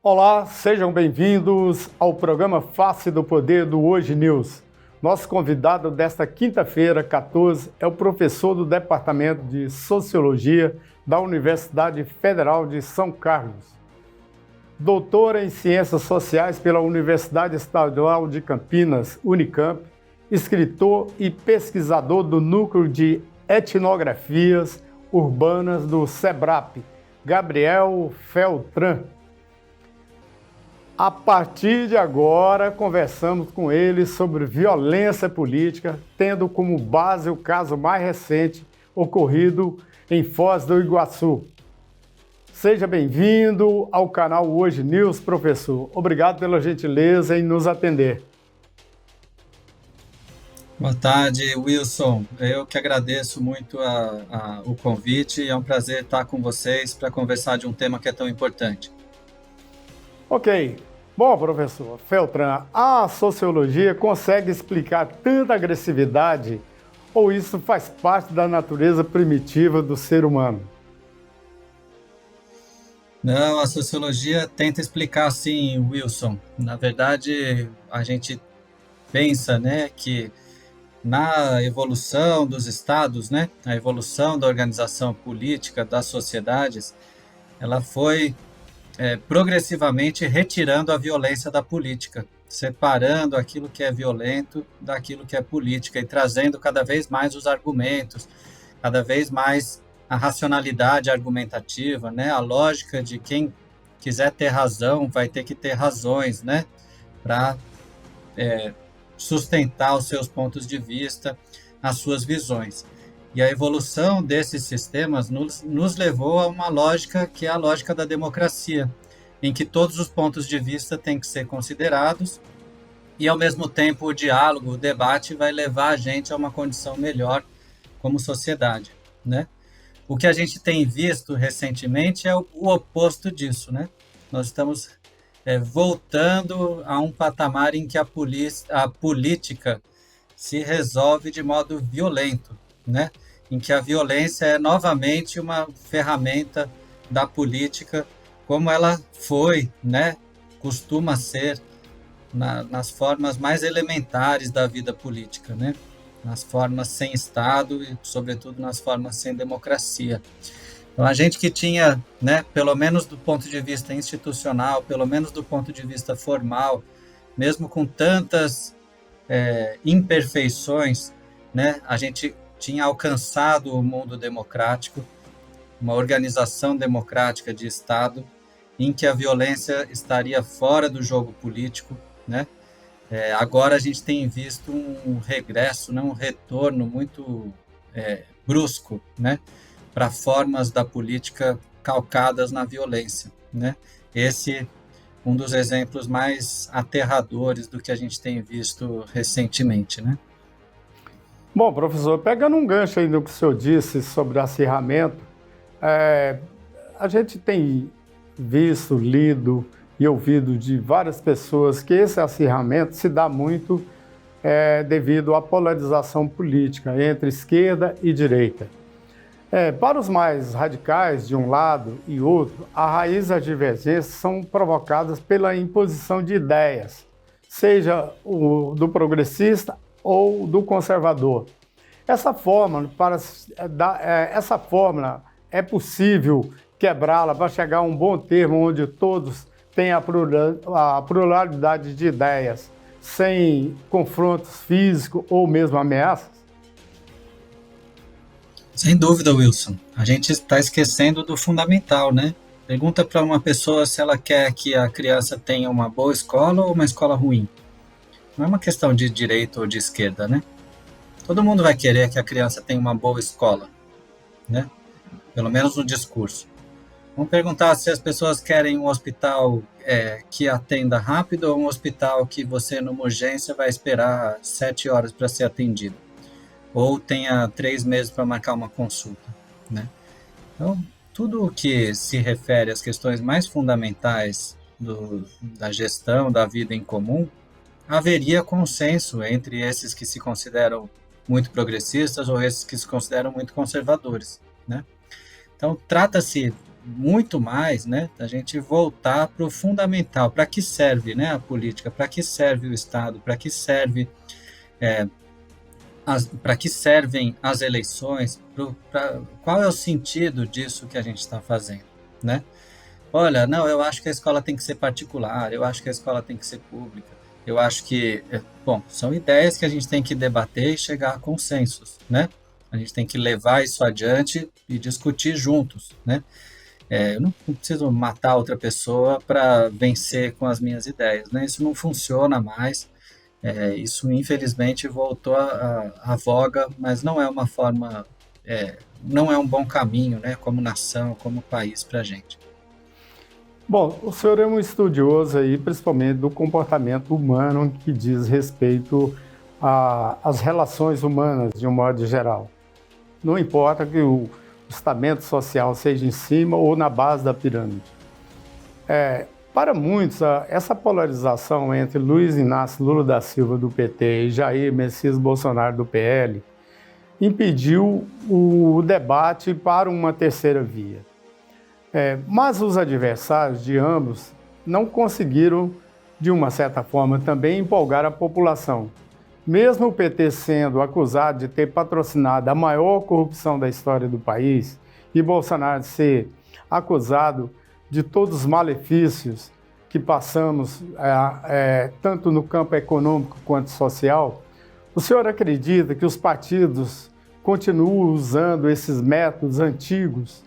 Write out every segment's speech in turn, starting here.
Olá, sejam bem-vindos ao programa Face do Poder do Hoje News. Nosso convidado desta quinta-feira, 14, é o professor do Departamento de Sociologia da Universidade Federal de São Carlos, doutor em Ciências Sociais pela Universidade Estadual de Campinas, Unicamp, escritor e pesquisador do Núcleo de Etnografias Urbanas do SEBRAP, Gabriel Feltran. A partir de agora, conversamos com ele sobre violência política, tendo como base o caso mais recente ocorrido em Foz do Iguaçu. Seja bem-vindo ao canal Hoje News, professor. Obrigado pela gentileza em nos atender. Boa tarde, Wilson. Eu que agradeço muito o convite. É um prazer estar com vocês para conversar de um tema que é tão importante. Ok. Bom, professor Feltran, a sociologia consegue explicar tanta agressividade ou isso faz parte da natureza primitiva do ser humano? Não, a sociologia tenta explicar sim, Wilson. Na verdade, a gente pensa, né, que na evolução dos estados, né, a evolução da organização política das sociedades, ela foi progressivamente retirando a violência da política, separando aquilo que é violento daquilo que é política e trazendo cada vez mais os argumentos, cada vez mais a racionalidade argumentativa, né? A lógica de quem quiser ter razão vai ter que ter razões, né? Para sustentar os seus pontos de vista, as suas visões. E a evolução desses sistemas nos levou a uma lógica que é a lógica da democracia, em que todos os pontos de vista têm que ser considerados e, ao mesmo tempo, o diálogo, o debate vai levar a gente a uma condição melhor como sociedade, né? O que a gente tem visto recentemente é o oposto disso, né? Nós estamos voltando a um patamar em que a política se resolve de modo violento, né? Em que a violência é novamente uma ferramenta da política, como ela foi, né? Costuma ser nas formas mais elementares da vida política, né? Nas formas sem Estado e, sobretudo, nas formas sem democracia. Então, a gente que tinha, né, pelo menos do ponto de vista institucional, pelo menos do ponto de vista formal, mesmo com tantas imperfeições, né, a gente tinha alcançado o mundo democrático, uma organização democrática de Estado, em que a violência estaria fora do jogo político, né? Agora a gente tem visto um regresso, né, um retorno muito brusco, né, para formas da política calcadas na violência, né? Esse um dos exemplos mais aterradores do que a gente tem visto recentemente, né? Bom, professor, pegando um gancho aí no que o senhor disse sobre acirramento, a gente tem visto, lido e ouvido de várias pessoas que esse acirramento se dá muito devido à polarização política entre esquerda e direita. Para os mais radicais de um lado e outro, a raiz das divergências são provocadas pela imposição de ideias, seja do progressista ou do conservador. Essa fórmula é possível quebrá-la para chegar a um bom termo onde todos têm a pluralidade de ideias, sem confrontos físicos ou mesmo ameaças? Sem dúvida, Wilson. A gente está esquecendo do fundamental, né? Pergunta para uma pessoa se ela quer que a criança tenha uma boa escola ou uma escola ruim. Não é uma questão de direita ou de esquerda, né? Todo mundo vai querer que a criança tenha uma boa escola, né? Pelo menos no discurso. Vamos perguntar se as pessoas querem um hospital que atenda rápido ou um hospital que você, numa urgência, vai esperar 7 horas para ser atendido. Ou tenha 3 meses para marcar uma consulta, né? Então, tudo o que se refere às questões mais fundamentais da gestão da vida em comum, haveria consenso entre esses que se consideram muito progressistas ou esses que se consideram muito conservadores, né? Então, trata-se muito mais, né, da gente voltar para o fundamental, para que serve, né, a política, para que serve o Estado, para que serve para que servem as eleições, qual é o sentido disso que a gente está fazendo, né? Olha, não, eu acho que a escola tem que ser particular, eu acho que a escola tem que ser pública, eu acho que, bom, são ideias que a gente tem que debater e chegar a consensos, né? A gente tem que levar isso adiante e discutir juntos, né? Eu não preciso matar outra pessoa para vencer com as minhas ideias, né? Isso não funciona mais. Isso, infelizmente, voltou à voga, mas não é uma forma, não é um bom caminho, né? Como nação, como país para a gente. Bom, o senhor é um estudioso aí, principalmente do comportamento humano que diz respeito às relações humanas de um modo geral. Não importa que o estamento social seja em cima ou na base da pirâmide. Para muitos, essa polarização entre Luiz Inácio Lula da Silva do PT e Jair Messias Bolsonaro do PL impediu o debate para uma terceira via. Mas os adversários de ambos não conseguiram, de uma certa forma, também empolgar a população. Mesmo o PT sendo acusado de ter patrocinado a maior corrupção da história do país e Bolsonaro ser acusado de todos os malefícios que passamos, tanto no campo econômico quanto social, o senhor acredita que os partidos continuam usando esses métodos antigos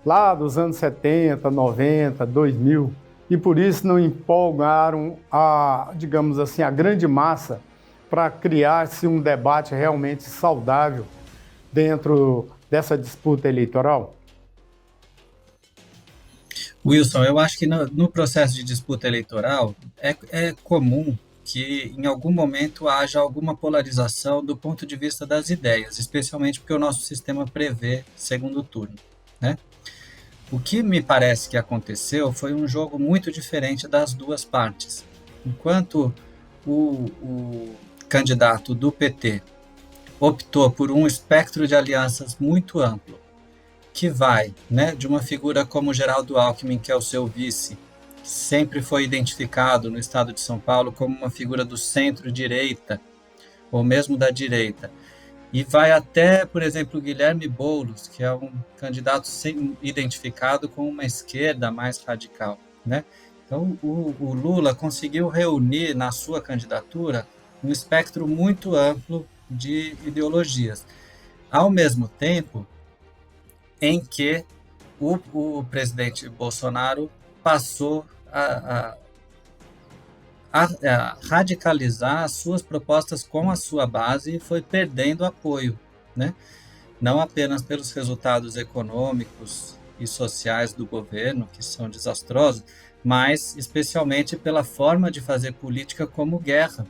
lá dos anos 70, 90, 2000, e por isso não empolgaram digamos assim, a grande massa para criar-se um debate realmente saudável dentro dessa disputa eleitoral? Wilson, eu acho que no processo de disputa eleitoral é comum que em algum momento haja alguma polarização do ponto de vista das ideias, especialmente porque o nosso sistema prevê segundo turno, né? O que me parece que aconteceu foi um jogo muito diferente das duas partes. Enquanto o candidato do PT optou por um espectro de alianças muito amplo, que vai, né, de uma figura como Geraldo Alckmin, que é o seu vice, que sempre foi identificado no estado de São Paulo como uma figura do centro-direita, ou mesmo da direita, e vai até, por exemplo, o Guilherme Boulos, que é um candidato identificado com uma esquerda mais radical, né? Então, o Lula conseguiu reunir na sua candidatura um espectro muito amplo de ideologias, ao mesmo tempo em que o presidente Bolsonaro passou a radicalizar as suas propostas com a sua base e foi perdendo apoio, né? Não apenas pelos resultados econômicos e sociais do governo, que são desastrosos, mas especialmente pela forma de fazer política como guerra,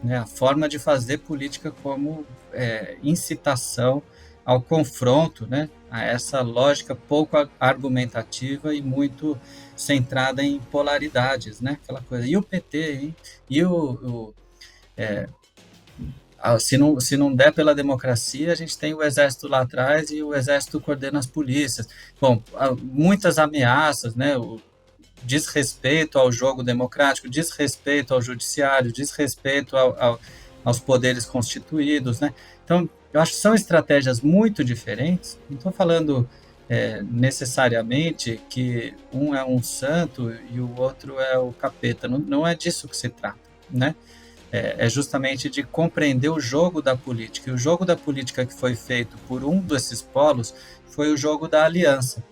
né? A forma de fazer política como incitação ao confronto, né? A essa lógica pouco argumentativa e muito centrada em polaridades, né? Aquela coisa. E o PT, hein? E se não der pela democracia, a gente tem o exército lá atrás e o exército coordena as polícias. Bom, muitas ameaças, né? O desrespeito ao jogo democrático, desrespeito ao judiciário, desrespeito aos poderes constituídos, né? Então, eu acho que são estratégias muito diferentes. Não estou falando necessariamente que um é um santo e o outro é o capeta. Não, não é disso que se trata, né? É justamente de compreender o jogo da política. E o jogo da política que foi feito por um desses polos foi o jogo da aliança.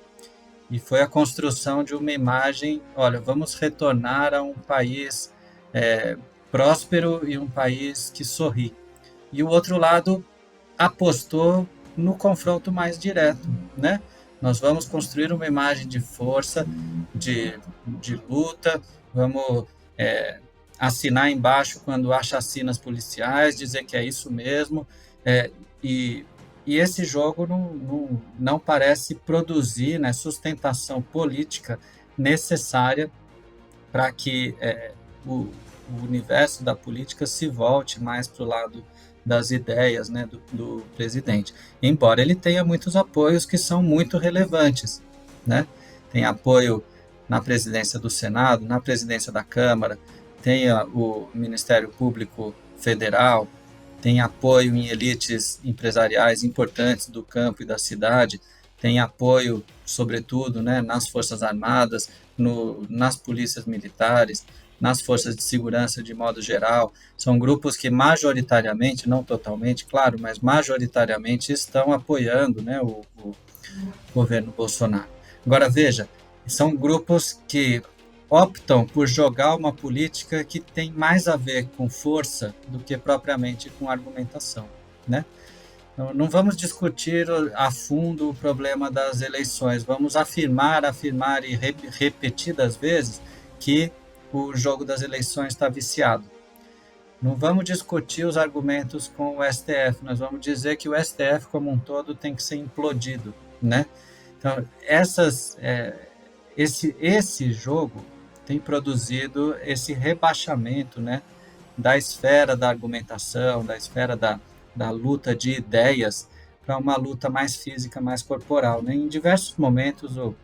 E foi a construção de uma imagem, olha, vamos retornar a um país próspero e um país que sorri. E o outro lado apostou no confronto mais direto, né? Nós vamos construir uma imagem de força, de luta, vamos assinar embaixo quando há chacinas policiais, dizer que é isso mesmo, e esse jogo não parece produzir, né, sustentação política necessária para que o universo da política se volte mais para o lado das ideias, né, do presidente. Embora ele tenha muitos apoios que são muito relevantes, né? tem apoio na presidência do Senado, na presidência da Câmara, tem o Ministério Público Federal, tem apoio em elites empresariais importantes do campo e da cidade, tem apoio, sobretudo, né, nas Forças Armadas, nas polícias militares, nas forças de segurança de modo geral. São grupos que majoritariamente, não totalmente, claro, mas majoritariamente estão apoiando, né, o governo Bolsonaro. Agora, veja, são grupos que optam por jogar uma política que tem mais a ver com força do que propriamente com argumentação, né? Então, não vamos discutir a fundo o problema das eleições, vamos afirmar e repetidas vezes que o jogo das eleições está viciado. Não vamos discutir os argumentos com o STF, nós vamos dizer que o STF como um todo tem que ser implodido, né? Então, esse jogo tem produzido esse rebaixamento, né, da esfera da argumentação, da esfera da luta de ideias para uma luta mais física, mais corporal, né? Em diversos momentos o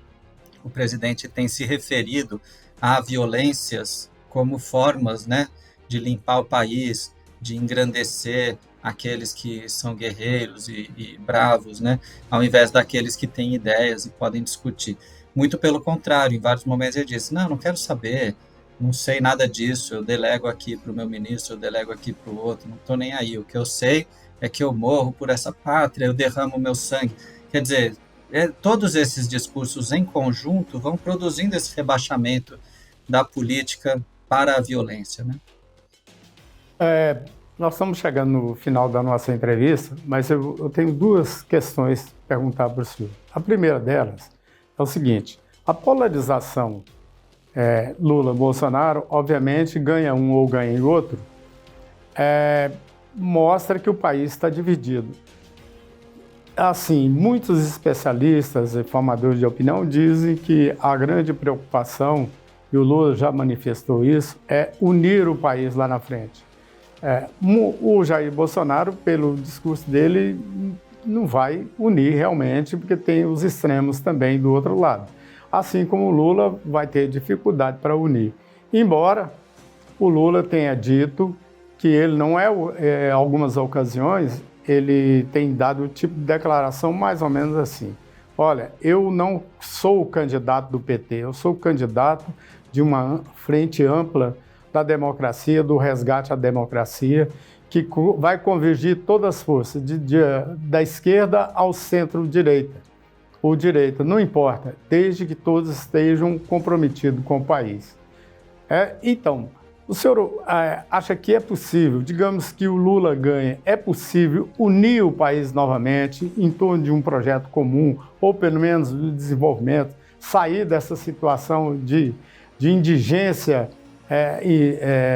presidente tem se referido a violências como formas, né, de limpar o país, de engrandecer aqueles que são guerreiros e bravos, né, ao invés daqueles que têm ideias e podem discutir. Muito pelo contrário, em vários momentos ele disse, não quero saber, não sei nada disso, eu delego aqui para o meu ministro, eu delego aqui para o outro, não estou nem aí, o que eu sei é que eu morro por essa pátria, eu derramo meu sangue. Quer dizer, todos esses discursos em conjunto vão produzindo esse rebaixamento da política para a violência, né? Nós estamos chegando no final da nossa entrevista, mas eu tenho duas questões para perguntar para o senhor. A primeira delas é o seguinte, a polarização Lula-Bolsonaro, obviamente, ganha um ou ganha outro, mostra que o país está dividido. Assim, muitos especialistas e formadores de opinião dizem que a grande preocupação, e o Lula já manifestou isso, é unir o país lá na frente. O Jair Bolsonaro, pelo discurso dele, não vai unir realmente, porque tem os extremos também do outro lado. Assim como o Lula vai ter dificuldade para unir. Embora o Lula tenha dito que ele não em algumas ocasiões, ele tem dado o tipo de declaração mais ou menos assim. Olha, eu não sou o candidato do PT, eu sou o candidato de uma frente ampla da democracia, do resgate à democracia, que vai convergir todas as forças, da esquerda ao centro-direita, ou direita, não importa, desde que todos estejam comprometidos com o país. Então, o senhor acha que é possível, digamos que o Lula ganhe, é possível unir o país novamente em torno de um projeto comum, ou pelo menos de desenvolvimento, sair dessa situação de indigência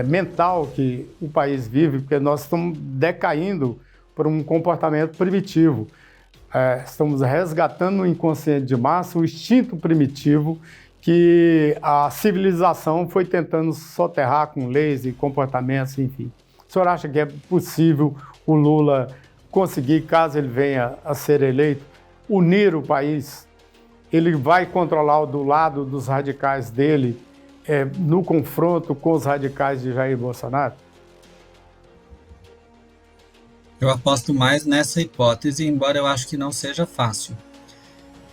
mental que o país vive, porque nós estamos decaindo por um comportamento primitivo. Estamos resgatando no inconsciente de massa o instinto primitivo que a civilização foi tentando soterrar com leis e comportamentos, enfim. O senhor acha que é possível o Lula conseguir, caso ele venha a ser eleito, unir o país? Ele vai controlar do lado dos radicais dele no confronto com os radicais de Jair Bolsonaro? Eu aposto mais nessa hipótese, embora eu acho que não seja fácil.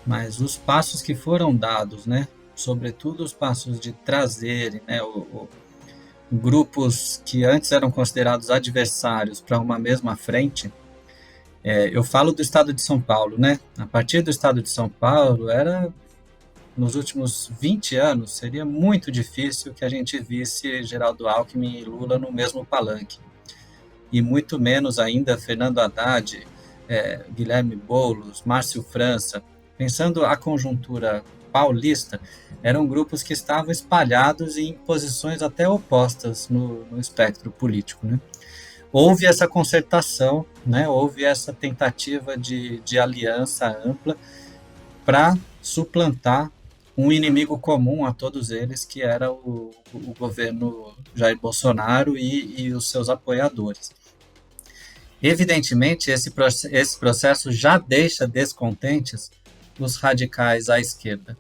Mas os passos que foram dados, né, sobretudo os passos de trazerem, né, grupos que antes eram considerados adversários para uma mesma frente, eu falo do estado de São Paulo, né? A partir do estado de São Paulo, nos últimos 20 anos, seria muito difícil que a gente visse Geraldo Alckmin e Lula no mesmo palanque. E muito menos ainda Fernando Haddad, Guilherme Boulos, Márcio França. Pensando a conjuntura paulista, eram grupos que estavam espalhados em posições até opostas no espectro político, né? Houve essa concertação, né? Houve essa tentativa de aliança ampla para suplantar um inimigo comum a todos eles, que era o governo Jair Bolsonaro e os seus apoiadores. Evidentemente, esse processo já deixa descontentes os radicais à esquerda.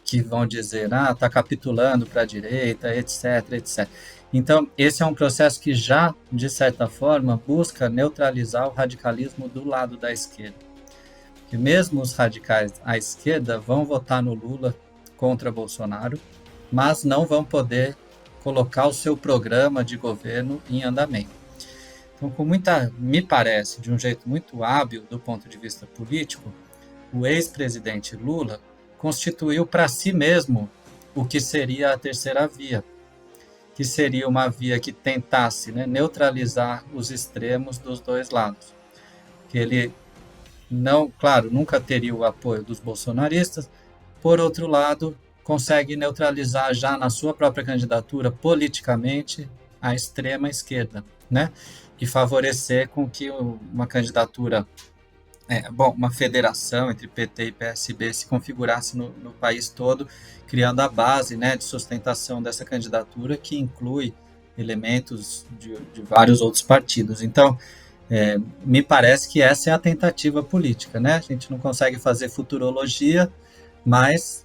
que vão dizer, está capitulando para a direita, etc, etc. Então, esse é um processo que já, de certa forma, busca neutralizar o radicalismo do lado da esquerda. Porque mesmo os radicais à esquerda vão votar no Lula contra Bolsonaro, mas não vão poder colocar o seu programa de governo em andamento. Então, me parece, de um jeito muito hábil do ponto de vista político, o ex-presidente Lula constituiu para si mesmo o que seria a terceira via, que seria uma via que tentasse, né, neutralizar os extremos dos dois lados. Que ele não, claro, nunca teria o apoio dos bolsonaristas, por outro lado, consegue neutralizar já na sua própria candidatura politicamente a extrema esquerda, né? E favorecer com que uma candidatura, uma federação entre PT e PSB se configurasse no país todo, criando a base, né, de sustentação dessa candidatura, que inclui elementos de vários outros partidos. Então, me parece que essa é a tentativa política, né? A gente não consegue fazer futurologia, mas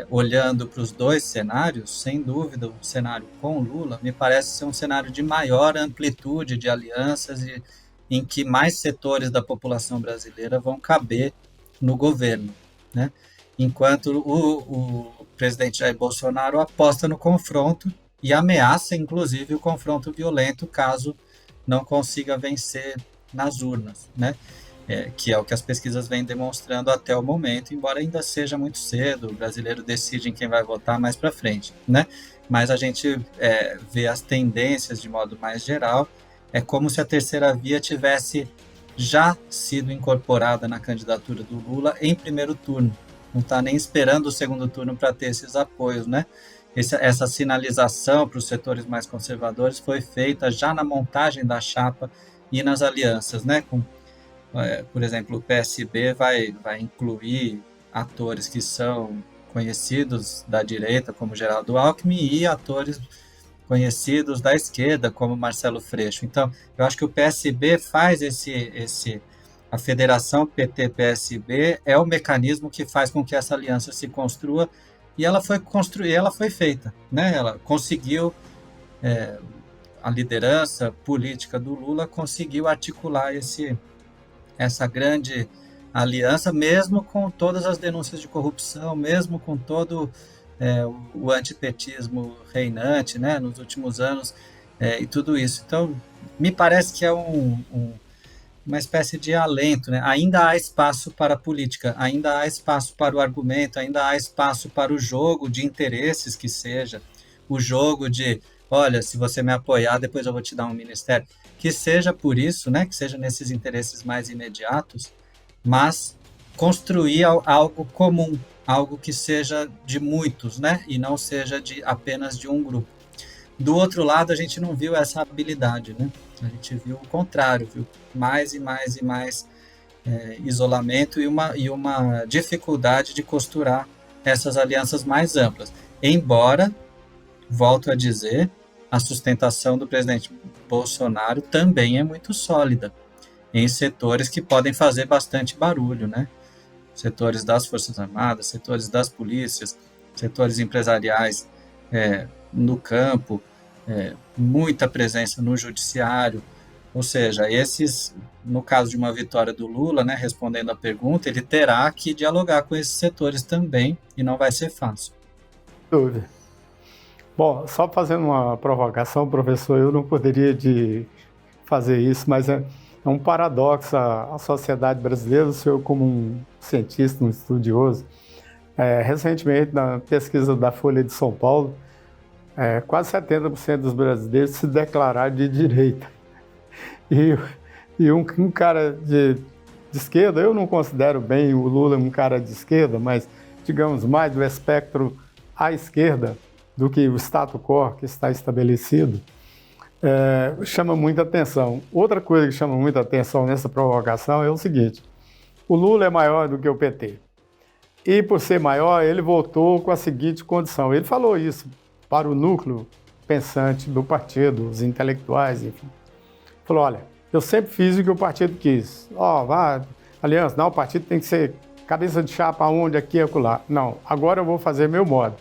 olhando para os dois cenários, sem dúvida, o cenário com Lula me parece ser um cenário de maior amplitude de alianças e em que mais setores da população brasileira vão caber no governo, né? Enquanto o presidente Jair Bolsonaro aposta no confronto e ameaça, inclusive, o confronto violento caso não consiga vencer nas urnas, né? Que é o que as pesquisas vêm demonstrando até o momento, embora ainda seja muito cedo, o brasileiro decide em quem vai votar mais para frente, né? Mas a gente vê as tendências de modo mais geral, é como se a terceira via tivesse já sido incorporada na candidatura do Lula em primeiro turno, não está nem esperando o segundo turno para ter esses apoios, né? Essa sinalização para os setores mais conservadores foi feita já na montagem da chapa e nas alianças, né? Por exemplo, o PSB vai incluir atores que são conhecidos da direita, como Geraldo Alckmin, e atores conhecidos da esquerda, como Marcelo Freixo. Então, eu acho que o PSB faz a federação PT-PSB é o mecanismo que faz com que essa aliança se construa, e ela foi feita, né? Ela conseguiu, a liderança política do Lula conseguiu articular essa grande aliança, mesmo com todas as denúncias de corrupção, mesmo com todo o antipetismo reinante, né, nos últimos anos, e tudo isso. Então, me parece que é uma espécie de alento, né? Ainda há espaço para a política, ainda há espaço para o argumento, ainda há espaço para o jogo de interesses que seja, o jogo de, olha, se você me apoiar, depois eu vou te dar um ministério. Que seja por isso, né, que seja nesses interesses mais imediatos, mas construir algo comum, algo que seja de muitos, né, e não seja apenas de um grupo. Do outro lado, a gente não viu essa habilidade, né? A gente viu o contrário, viu mais e mais e mais isolamento e uma dificuldade de costurar essas alianças mais amplas. Embora, volto a dizer, a sustentação do presidente Bolsonaro também é muito sólida em setores que podem fazer bastante barulho, né? Setores das Forças Armadas, setores das polícias, setores empresariais no campo, muita presença no judiciário, ou seja, no caso de uma vitória do Lula, né, respondendo à pergunta, ele terá que dialogar com esses setores também, e não vai ser fácil. Dúvida. Bom, só fazendo uma provocação, professor, eu não poderia fazer isso, mas é um paradoxo a sociedade brasileira, o senhor como um cientista, um estudioso. Recentemente, na pesquisa da Folha de São Paulo, quase 70% dos brasileiros se declararam de direita. E um cara de esquerda, eu não considero bem o Lula um cara de esquerda, mas, digamos, mais do espectro à esquerda do que o status quo que está estabelecido, chama muita atenção. Outra coisa que chama muita atenção nessa provocação é o seguinte: o Lula é maior do que o PT. E, por ser maior, ele votou com a seguinte condição. Ele falou isso para o núcleo pensante do partido, os intelectuais, enfim. Falou, olha, eu sempre fiz o que o partido quis. Aliança, não, o partido tem que ser cabeça de chapa onde, aqui e acolá. Não, agora eu vou fazer meu modo.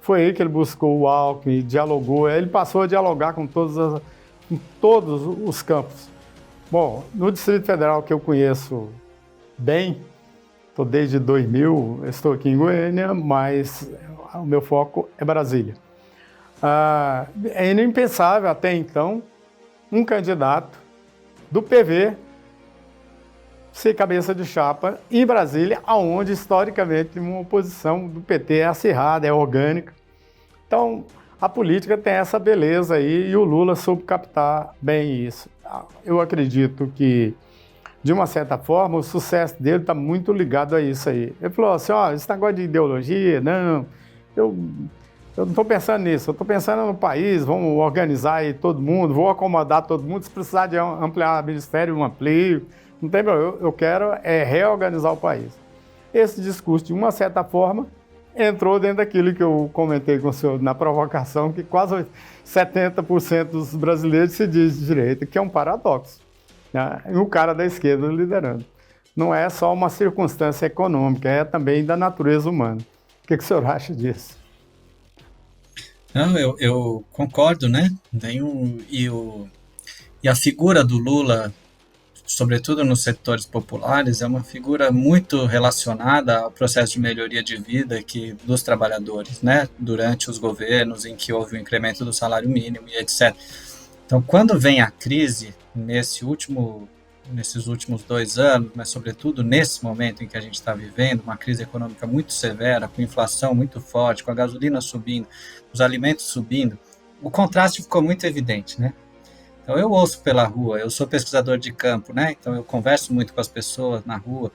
Foi aí que ele buscou o Alckmin, dialogou, ele passou a dialogar com com todos os campos. Bom, no Distrito Federal, que eu conheço bem, estou desde 2000, estou aqui em Goiânia, mas o meu foco é Brasília. É impensável até então um candidato do PV ser cabeça de chapa em Brasília, onde historicamente uma oposição do PT é acirrada, é orgânica. Então, a política tem essa beleza aí e o Lula soube captar bem isso. Eu acredito que, de uma certa forma, o sucesso dele está muito ligado a isso aí. Ele falou assim, esse negócio de ideologia, não, eu não estou pensando nisso, eu estou pensando no país, vamos organizar aí todo mundo, vou acomodar todo mundo, se precisar de ampliar o ministério, eu amplio, não tem problema, eu quero reorganizar o país. Esse discurso, de uma certa forma, entrou dentro daquilo que eu comentei com o senhor na provocação, que quase 70% dos brasileiros se diz de direita, que é um paradoxo, né? E o cara da esquerda liderando. Não é só uma circunstância econômica, é também da natureza humana. O que o senhor acha disso? Não, eu concordo, né? E a figura do Lula, sobretudo nos setores populares, é uma figura muito relacionada ao processo de melhoria de vida dos trabalhadores, né? Durante os governos em que houve o incremento do salário mínimo e etc. Então, quando vem a crise, nesses últimos 2 anos, mas sobretudo nesse momento em que a gente está vivendo, uma crise econômica muito severa, com inflação muito forte, com a gasolina subindo, os alimentos subindo, o contraste ficou muito evidente, né? Então, eu ouço pela rua, eu sou pesquisador de campo, né? Então, eu converso muito com as pessoas na rua,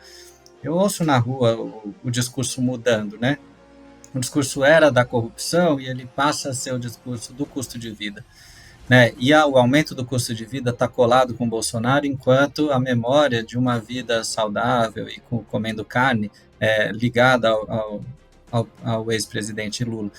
eu ouço na rua o discurso mudando, né? O discurso era da corrupção e ele passa a ser o discurso do custo de vida, né? E o aumento do custo de vida está colado com o Bolsonaro, enquanto a memória de uma vida saudável e comendo carne é ligada ao ex-presidente Lula.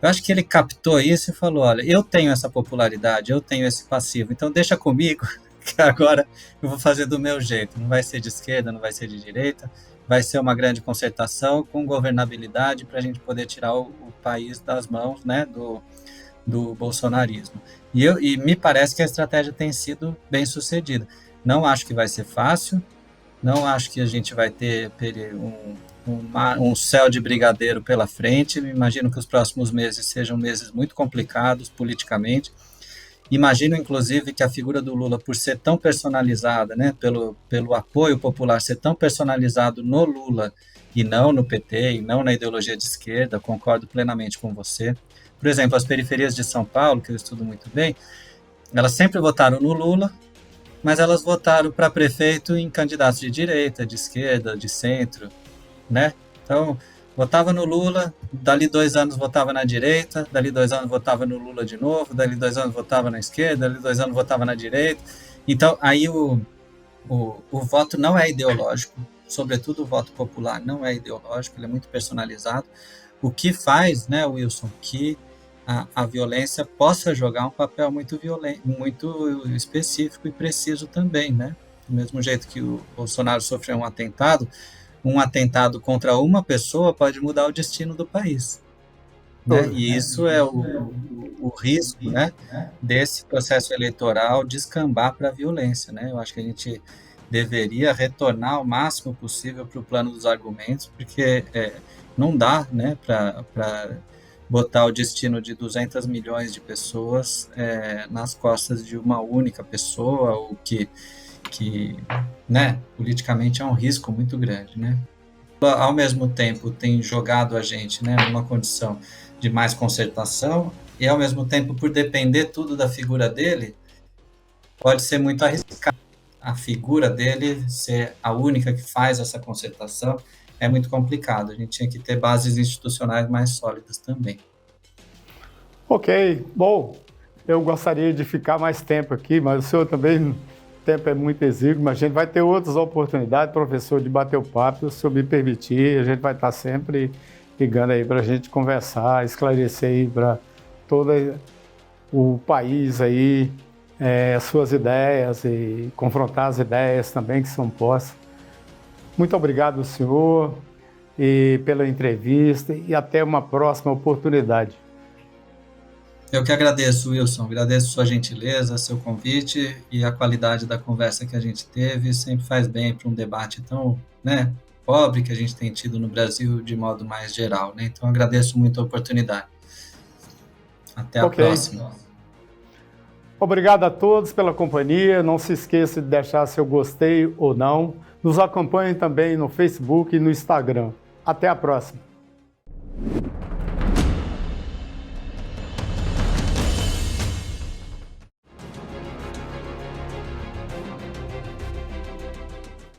Eu acho que ele captou isso e falou, olha, eu tenho essa popularidade, eu tenho esse passivo, então deixa comigo, que agora eu vou fazer do meu jeito. Não vai ser de esquerda, não vai ser de direita, vai ser uma grande concertação com governabilidade para a gente poder tirar o país das mãos, né, do bolsonarismo. E me parece que a estratégia tem sido bem sucedida. Não acho que vai ser fácil, não acho que a gente vai ter um céu de brigadeiro pela frente. Imagino que os próximos meses sejam meses muito complicados politicamente. Imagino, inclusive, que a figura do Lula, por ser tão personalizada, né, pelo apoio popular ser tão personalizado no Lula e não no PT, e não na ideologia de esquerda, concordo plenamente com você. Por exemplo, as periferias de São Paulo, que eu estudo muito bem, elas sempre votaram no Lula, mas elas votaram para prefeito em candidatos de direita, de esquerda, de centro, né? Então, votava no Lula, dali 2 anos votava na direita, dali 2 anos votava no Lula de novo, dali 2 anos votava na esquerda, dali 2 anos votava na direita. Então, aí o voto não é ideológico, sobretudo o voto popular não é ideológico, ele é muito personalizado. O que faz, né, Wilson, que a violência possa jogar um papel muito específico e preciso também, né? Do mesmo jeito que o Bolsonaro sofreu um atentado contra uma pessoa pode mudar o destino do país, né? E isso é o risco, né, desse processo eleitoral descambar para a violência, né? Eu acho que a gente deveria retornar o máximo possível para o plano dos argumentos, porque não dá, né, para botar o destino de 200 milhões de pessoas nas costas de uma única pessoa, o que né, politicamente é um risco muito grande, né? Ao mesmo tempo tem jogado a gente, né, numa condição de mais concertação e ao mesmo tempo, por depender tudo da figura dele, pode ser muito arriscado. A figura dele ser a única que faz essa concertação é muito complicado. A gente tinha que ter bases institucionais mais sólidas também. Ok, bom, eu gostaria de ficar mais tempo aqui, mas o senhor também, o tempo é muito exíguo, mas a gente vai ter outras oportunidades, professor, de bater o papo, se eu me permitir, a gente vai estar sempre ligando aí para a gente conversar, esclarecer aí para todo o país aí, suas ideias e confrontar as ideias também que são postas. Muito obrigado, senhor, e pela entrevista e até uma próxima oportunidade. Eu que agradeço, Wilson. Agradeço sua gentileza, seu convite e a qualidade da conversa que a gente teve. Sempre faz bem para um debate tão, né, pobre que a gente tem tido no Brasil de modo mais geral, né? Então, agradeço muito a oportunidade. Até a próxima. Obrigado a todos pela companhia. Não se esqueça de deixar seu gostei ou não. Nos acompanhe também no Facebook e no Instagram. Até a próxima.